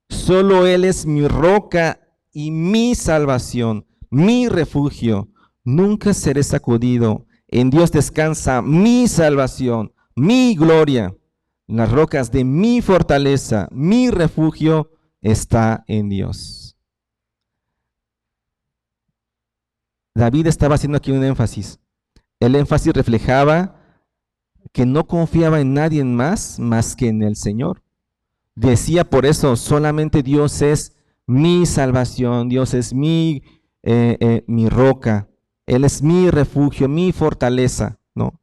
Solo Él es mi roca y mi salvación, mi refugio. Nunca seré sacudido. En Dios descansa mi salvación, mi gloria. Las rocas de mi fortaleza, mi refugio está en Dios. David estaba haciendo aquí un énfasis. El énfasis reflejaba que no confiaba en nadie más que en el Señor. Decía por eso, solamente Dios es mi salvación, Dios es mi roca, Él es mi refugio, mi fortaleza, ¿no?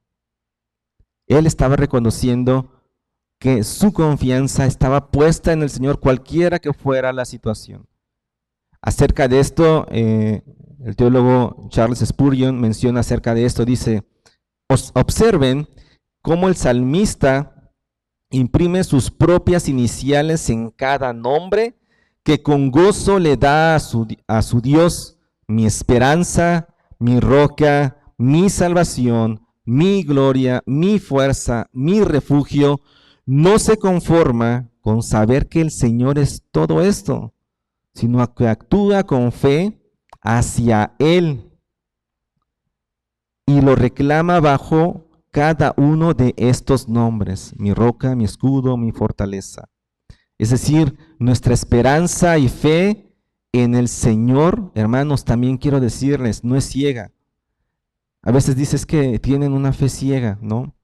Él estaba reconociendo que su confianza estaba puesta en el Señor, cualquiera que fuera la situación. Acerca de esto, el teólogo Charles Spurgeon menciona acerca de esto, dice, observen cómo el salmista imprime sus propias iniciales en cada nombre que con gozo le da a su Dios, mi esperanza, mi roca, mi salvación, mi gloria, mi fuerza, mi refugio. No se conforma con saber que el Señor es todo esto, sino que actúa con fe hacia Él y lo reclama bajo cada uno de estos nombres, mi roca, mi escudo, mi fortaleza. Es decir, nuestra esperanza y fe en el Señor, hermanos, también quiero decirles, no es ciega. A veces dices que tienen una fe ciega, ¿no?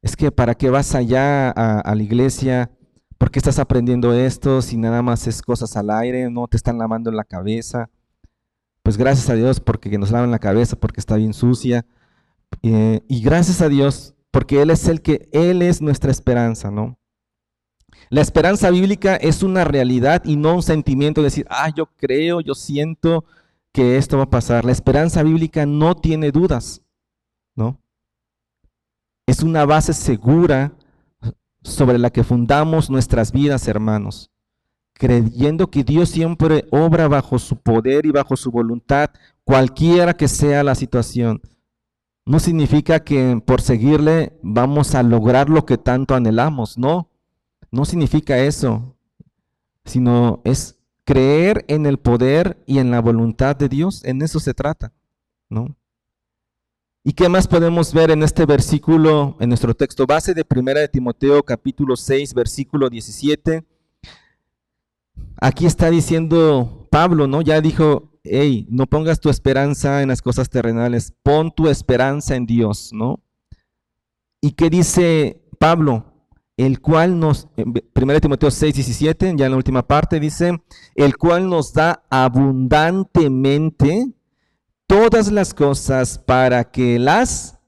Es que ¿para qué vas allá a la iglesia? ¿Por qué estás aprendiendo esto si nada más es cosas al aire? No te están lavando la cabeza. Pues gracias a Dios porque nos lavan la cabeza porque está bien sucia. Y gracias a Dios, porque Él es nuestra esperanza, ¿no? La esperanza bíblica es una realidad y no un sentimiento de decir, yo creo, yo siento que esto va a pasar. La esperanza bíblica no tiene dudas, ¿no? Es una base segura sobre la que fundamos nuestras vidas, hermanos, creyendo que Dios siempre obra bajo su poder y bajo su voluntad, cualquiera que sea la situación. No significa que por seguirle vamos a lograr lo que tanto anhelamos, no significa eso, sino es creer en el poder y en la voluntad de Dios, en eso se trata, ¿no? ¿Y qué más podemos ver en este versículo, en nuestro texto base de 1 de Timoteo capítulo 6, versículo 17? Aquí está diciendo Pablo, ¿no? Ya dijo, hey, no pongas tu esperanza en las cosas terrenales, pon tu esperanza en Dios, ¿no? ¿Y qué dice Pablo? El cual nos, 1 Timoteo 6, 17, ya en la última parte dice, el cual nos da abundantemente todas las cosas para que las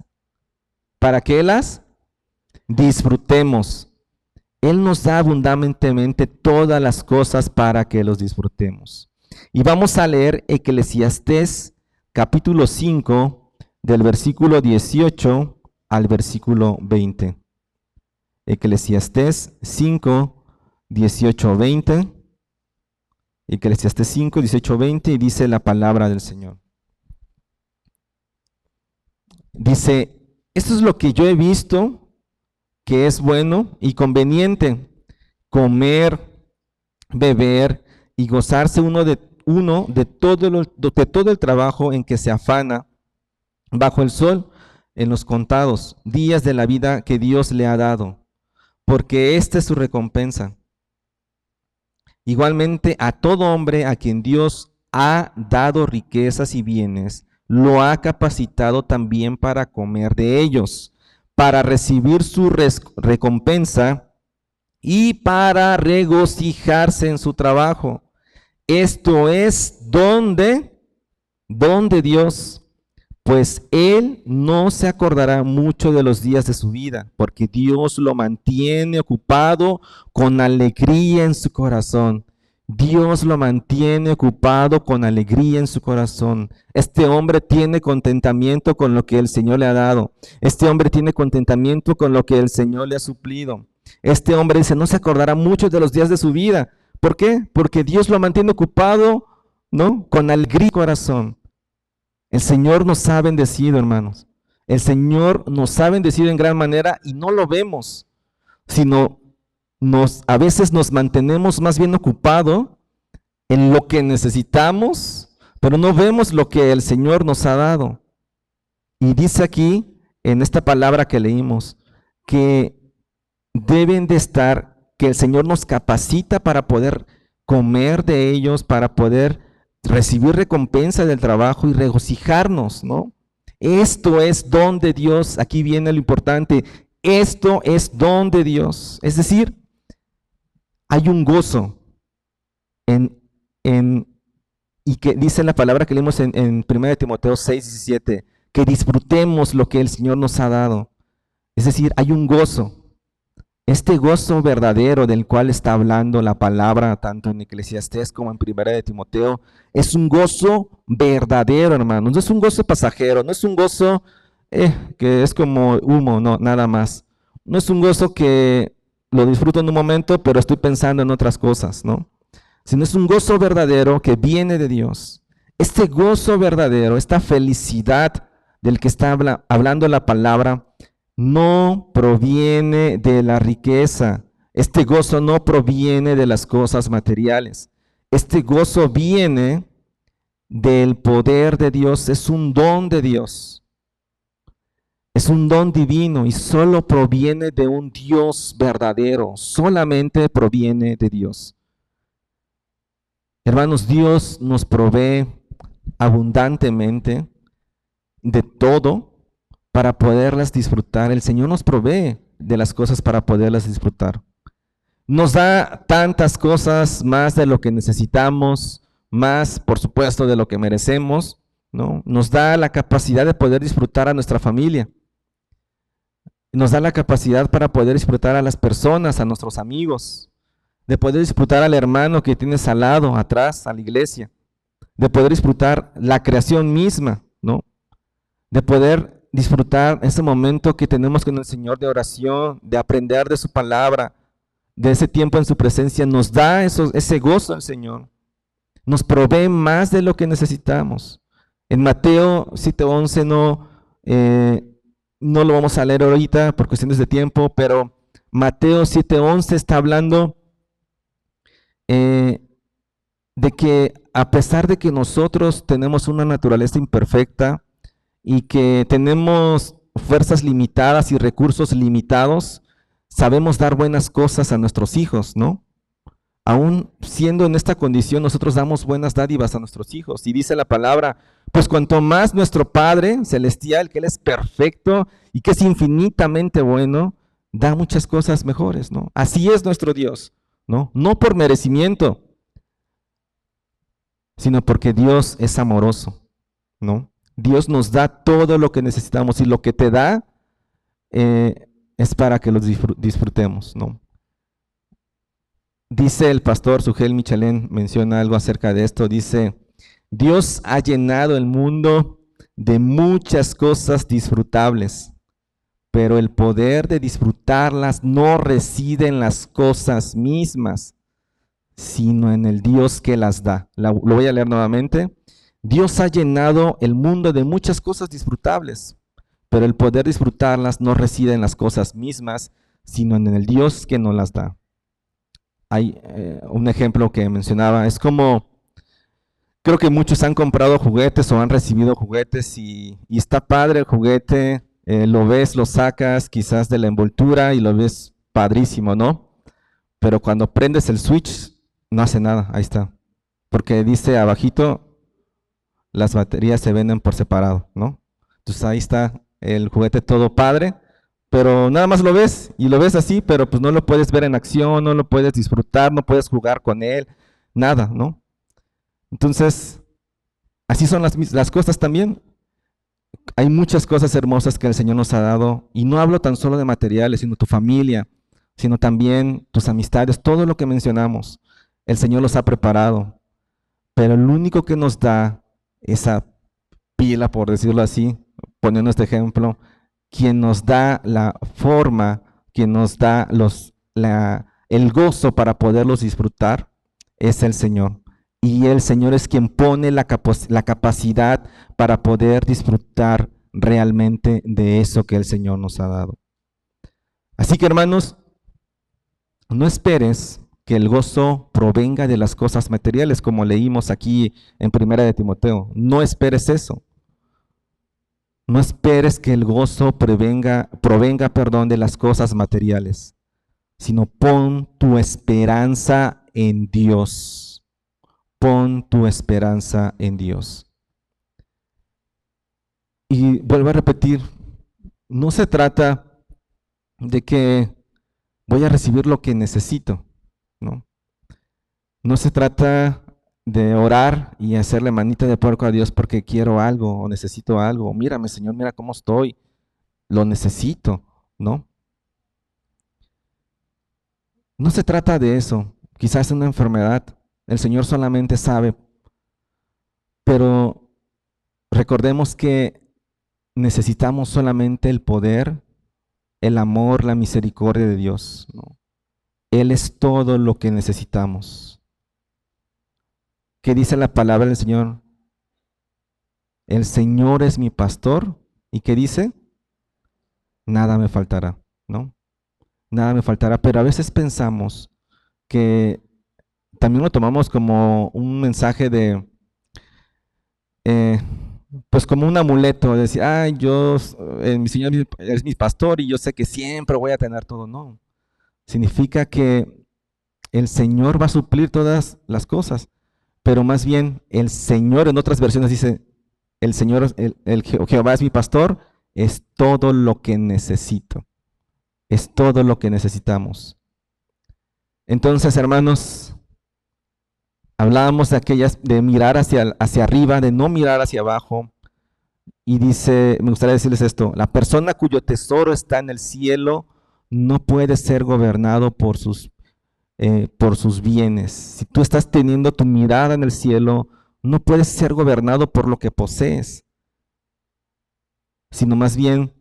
disfrutemos. Él nos da abundantemente todas las cosas para que los disfrutemos. Y vamos a leer Eclesiastés capítulo 5 del versículo 18 al versículo 20. Eclesiastés 5, 18, 20. Eclesiastés 5, 18, 20 y dice la palabra del Señor. Dice, esto es lo que yo he visto que es bueno y conveniente, comer, beber y gozarse uno de todo el trabajo en que se afana bajo el sol en los contados días de la vida que Dios le ha dado, porque esta es su recompensa. Igualmente a todo hombre a quien Dios ha dado riquezas y bienes, lo ha capacitado también para comer de ellos, para recibir su recompensa y para regocijarse en su trabajo. Esto es donde Dios, pues Él no se acordará mucho de los días de su vida, porque Dios lo mantiene ocupado con alegría en su corazón. Dios lo mantiene ocupado con alegría en su corazón. Este hombre tiene contentamiento con lo que el Señor le ha dado. Este hombre tiene contentamiento con lo que el Señor le ha suplido. Este hombre dice, no se acordará mucho de los días de su vida. ¿Por qué? Porque Dios lo mantiene ocupado, ¿no? Con alegría en su corazón. El Señor nos ha bendecido, hermanos. El Señor nos ha bendecido en gran manera y no lo vemos, sino a veces nos mantenemos más bien ocupados en lo que necesitamos, pero no vemos lo que el Señor nos ha dado. Y dice aquí, en esta palabra que leímos, que deben de estar, que el Señor nos capacita para poder comer de ellos, para poder recibir recompensa del trabajo y regocijarnos, ¿no? Esto es don de Dios. Aquí viene lo importante. Esto es don de Dios. Es decir, hay un gozo y que dice la palabra que leímos en 1 Timoteo 6:17, que disfrutemos lo que el Señor nos ha dado. Es decir, hay un gozo. Este gozo verdadero del cual está hablando la palabra, tanto en Eclesiastés como en 1 de Timoteo, es un gozo verdadero, hermanos. No es un gozo pasajero, no es un gozo que es como humo, no, nada más. No es un gozo que lo disfruto en un momento, pero estoy pensando en otras cosas, ¿no? Sino es un gozo verdadero que viene de Dios. Este gozo verdadero, esta felicidad del que está hablando la palabra, no proviene de la riqueza. Este gozo no proviene de las cosas materiales. Este gozo viene del poder de Dios, es un don de Dios. Es un don divino y solo proviene de un Dios verdadero, solamente proviene de Dios. Hermanos, Dios nos provee abundantemente de todo para poderlas disfrutar. El Señor nos provee de las cosas para poderlas disfrutar. Nos da tantas cosas, más de lo que necesitamos, más, por supuesto, de lo que merecemos, ¿no? Nos da la capacidad de poder disfrutar a nuestra familia. Nos da la capacidad para poder disfrutar a las personas, a nuestros amigos, de poder disfrutar al hermano que tienes al lado, atrás, a la iglesia, de poder disfrutar la creación misma, ¿no? De poder disfrutar ese momento que tenemos con el Señor de oración, de aprender de su palabra, de ese tiempo en su presencia. Nos da ese gozo el Señor. Nos provee más de lo que necesitamos. En Mateo 7:11 no lo vamos a leer ahorita por cuestiones de tiempo, pero Mateo 7:11 está hablando de que a pesar de que nosotros tenemos una naturaleza imperfecta y que tenemos fuerzas limitadas y recursos limitados, sabemos dar buenas cosas a nuestros hijos, ¿no? Aún siendo en esta condición, nosotros damos buenas dádivas a nuestros hijos. Y dice la palabra, pues cuanto más nuestro Padre Celestial, que Él es perfecto y que es infinitamente bueno, da muchas cosas mejores, ¿no? Así es nuestro Dios, ¿no? No por merecimiento, sino porque Dios es amoroso, ¿no? Dios nos da todo lo que necesitamos y lo que te da es para que los disfrutemos, ¿no? Dice el pastor Sugel Michelén, menciona algo acerca de esto, dice, Dios ha llenado el mundo de muchas cosas disfrutables, pero el poder de disfrutarlas no reside en las cosas mismas, sino en el Dios que las da. Lo voy a leer nuevamente. Dios ha llenado el mundo de muchas cosas disfrutables, pero el poder disfrutarlas no reside en las cosas mismas, sino en el Dios que nos las da. Hay un ejemplo que mencionaba, es como, creo que muchos han comprado juguetes o han recibido juguetes y está padre el juguete, lo ves, lo sacas quizás de la envoltura y lo ves padrísimo, ¿no? Pero cuando prendes el switch, no hace nada, ahí está. Porque dice abajito, las baterías se venden por separado, ¿no? Entonces ahí está el juguete todo padre, pero nada más lo ves y lo ves así, pero pues no lo puedes ver en acción, no lo puedes disfrutar, no puedes jugar con él, nada, ¿no? Entonces, así son las cosas también. Hay muchas cosas hermosas que el Señor nos ha dado, y no hablo tan solo de materiales, sino tu familia, sino también tus amistades, todo lo que mencionamos, el Señor los ha preparado, pero el único que nos da esa pila, por decirlo así, poniendo este ejemplo, quien nos da la forma, quien nos da el gozo para poderlos disfrutar, es el Señor. Y el Señor es quien pone la capacidad para poder disfrutar realmente de eso que el Señor nos ha dado. Así que, hermanos, no esperes que el gozo provenga de las cosas materiales, como leímos aquí en Primera de Timoteo. No esperes eso. No esperes que el gozo provenga, de las cosas materiales, sino pon tu esperanza en Dios. Pon tu esperanza en Dios. Y vuelvo a repetir, no se trata de que voy a recibir lo que necesito, ¿no? No se trata de orar y hacerle manita de puerco a Dios porque quiero algo o necesito algo. Mírame, Señor, mira cómo estoy. Lo necesito, ¿no? No se trata de eso. Quizás es una enfermedad. El Señor solamente sabe. Pero recordemos que necesitamos solamente el poder, el amor, la misericordia de Dios, ¿no? Él es todo lo que necesitamos. ¿Qué dice la palabra del Señor? El Señor es mi pastor. ¿Y qué dice? Nada me faltará, ¿no? Nada me faltará. Pero a veces pensamos que también lo tomamos como un mensaje de, pues como un amuleto, de decir, ay, mi Señor es mi pastor y yo sé que siempre voy a tener todo. No, significa que el Señor va a suplir todas las cosas, pero más bien el Señor, en otras versiones dice, el Señor, Jehová es mi pastor, es todo lo que necesito, es todo lo que necesitamos. Entonces, hermanos, hablábamos de mirar hacia arriba, de no mirar hacia abajo. Y dice, me gustaría decirles esto, la persona cuyo tesoro está en el cielo no puede ser gobernado por sus bienes. Si tú estás teniendo tu mirada en el cielo, no puedes ser gobernado por lo que posees, sino más bien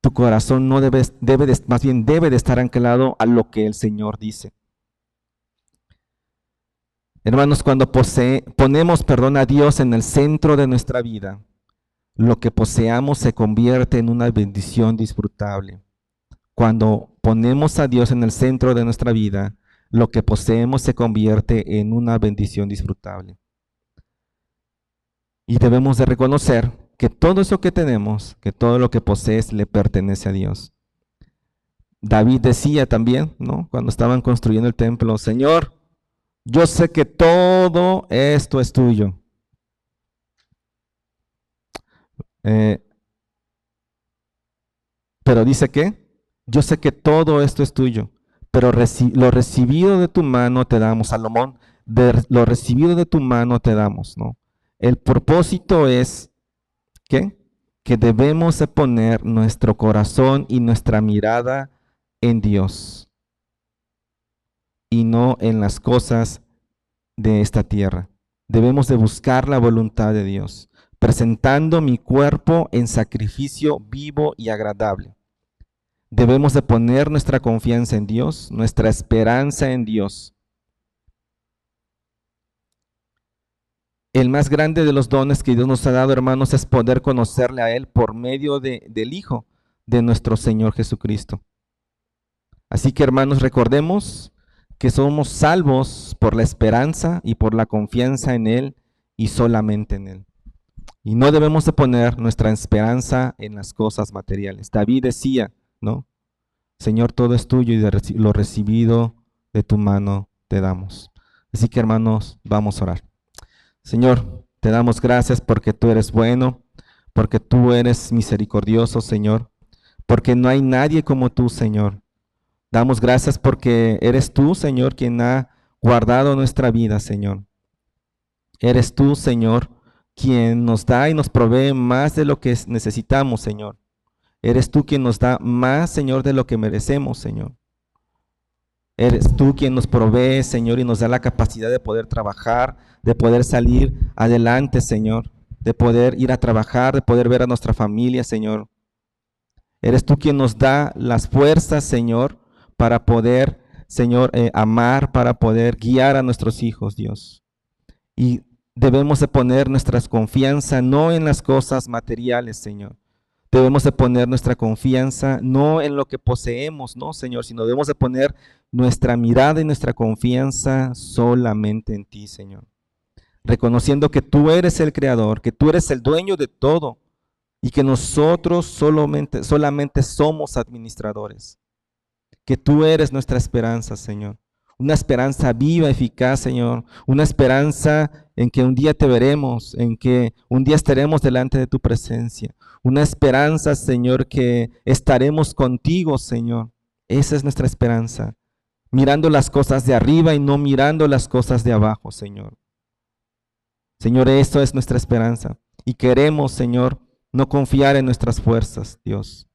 tu corazón no debe de estar anclado a lo que el Señor dice. Hermanos, cuando ponemos a Dios en el centro de nuestra vida, lo que poseamos se convierte en una bendición disfrutable. Cuando ponemos a Dios en el centro de nuestra vida, lo que poseemos se convierte en una bendición disfrutable. Y debemos de reconocer que todo eso que tenemos, que todo lo que posees le pertenece a Dios. David decía también, ¿no? Cuando estaban construyendo el templo, Señor, yo sé que todo esto es tuyo. Pero dice que, yo sé que todo esto es tuyo, pero lo recibido de tu mano te damos, Salomón, lo recibido de tu mano te damos, ¿no? El propósito es, ¿qué? Que debemos de poner nuestro corazón y nuestra mirada en Dios y no en las cosas de esta tierra. Debemos de buscar la voluntad de Dios, presentando mi cuerpo en sacrificio vivo y agradable. Debemos de poner nuestra confianza en Dios, nuestra esperanza en Dios. El más grande de los dones que Dios nos ha dado, hermanos, es poder conocerle a Él por medio del Hijo de nuestro Señor Jesucristo. Así que, hermanos, recordemos que somos salvos por la esperanza y por la confianza en Él y solamente en Él. Y no debemos de poner nuestra esperanza en las cosas materiales. David decía, ¿no? Señor, todo es tuyo y lo recibido de tu mano te damos. Así que, hermanos, vamos a orar. Señor, te damos gracias porque tú eres bueno, porque tú eres misericordioso, Señor, porque no hay nadie como tú, Señor. Damos gracias porque eres tú, Señor, quien ha guardado nuestra vida, Señor. Eres tú, Señor, quien nos da y nos provee más de lo que necesitamos, Señor. Eres tú quien nos da más, Señor, de lo que merecemos, Señor. Eres tú quien nos provee, Señor, y nos da la capacidad de poder trabajar, de poder salir adelante, Señor, de poder ir a trabajar, de poder ver a nuestra familia, Señor. Eres tú quien nos da las fuerzas, Señor, para poder, Señor, amar, para poder guiar a nuestros hijos, Dios. Y debemos de poner nuestra confianza no en las cosas materiales, Señor. Debemos de poner nuestra confianza no en lo que poseemos, no, Señor, sino debemos de poner nuestra mirada y nuestra confianza solamente en ti, Señor. Reconociendo que tú eres el creador, que tú eres el dueño de todo y que nosotros solamente somos administradores. Que tú eres nuestra esperanza, Señor. Una esperanza viva, eficaz, Señor. Una esperanza en que un día te veremos, en que un día estaremos delante de tu presencia. Una esperanza, Señor, que estaremos contigo, Señor. Esa es nuestra esperanza. Mirando las cosas de arriba y no mirando las cosas de abajo, Señor. Señor, esto es nuestra esperanza. Y queremos, Señor, no confiar en nuestras fuerzas, Dios.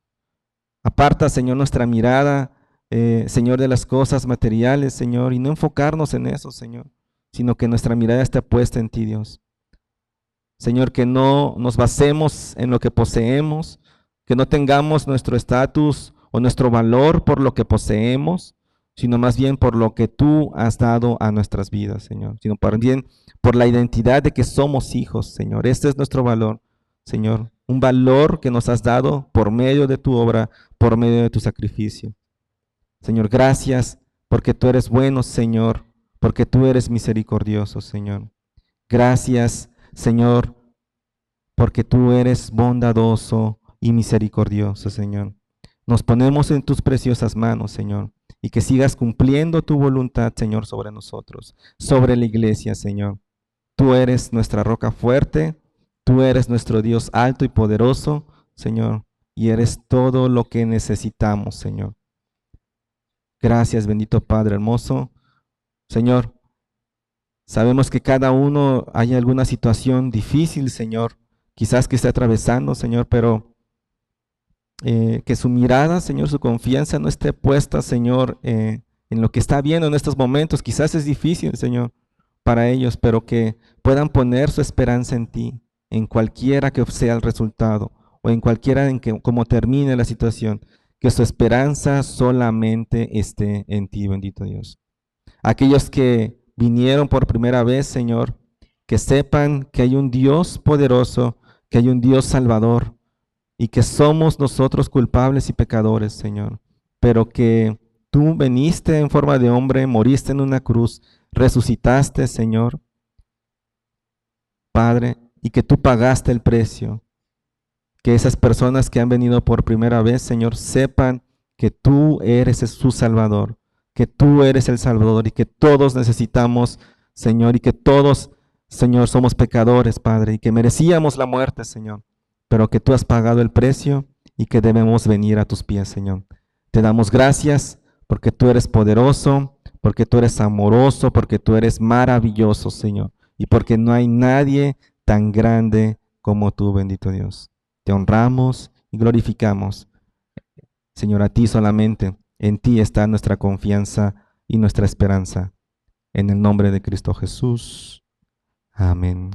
Aparta, Señor, nuestra mirada, Señor, de las cosas materiales, Señor, y no enfocarnos en eso, Señor, sino que nuestra mirada esté puesta en ti, Dios. Señor, que no nos basemos en lo que poseemos, que no tengamos nuestro estatus o nuestro valor por lo que poseemos, sino más bien por lo que tú has dado a nuestras vidas, Señor, sino también por la identidad de que somos hijos, Señor. Este es nuestro valor, Señor, un valor que nos has dado por medio de tu obra, por medio de tu sacrificio. Señor, gracias porque tú eres bueno, Señor, porque tú eres misericordioso, Señor. Gracias, Señor, porque tú eres bondadoso y misericordioso, Señor. Nos ponemos en tus preciosas manos, Señor, y que sigas cumpliendo tu voluntad, Señor, sobre nosotros, sobre la iglesia, Señor. Tú eres nuestra roca fuerte, tú eres nuestro Dios alto y poderoso, Señor, y eres todo lo que necesitamos, Señor. Gracias, bendito Padre hermoso. Señor, sabemos que cada uno hay alguna situación difícil, Señor, quizás que esté atravesando, Señor, pero que su mirada, Señor, su confianza no esté puesta, Señor, en lo que está viendo en estos momentos. Quizás es difícil, Señor, para ellos, pero que puedan poner su esperanza en ti, en cualquiera que sea el resultado, o en cualquiera en que como termine la situación, que su esperanza solamente esté en ti, bendito Dios. Aquellos que vinieron por primera vez, Señor, que sepan que hay un Dios poderoso, que hay un Dios salvador, y que somos nosotros culpables y pecadores, Señor, pero que tú viniste en forma de hombre, moriste en una cruz, resucitaste, Señor, Padre, y que tú pagaste el precio. Que esas personas que han venido por primera vez, Señor, sepan que tú eres su Salvador, que tú eres el Salvador y que todos necesitamos, Señor, y que todos, Señor, somos pecadores, Padre, y que merecíamos la muerte, Señor, pero que tú has pagado el precio y que debemos venir a tus pies, Señor. Te damos gracias porque tú eres poderoso, porque tú eres amoroso, porque tú eres maravilloso, Señor, y porque no hay nadie tan grande como tú, bendito Dios. Te honramos y glorificamos, Señor, a ti solamente. En ti está nuestra confianza y nuestra esperanza. En el nombre de Cristo Jesús. Amén.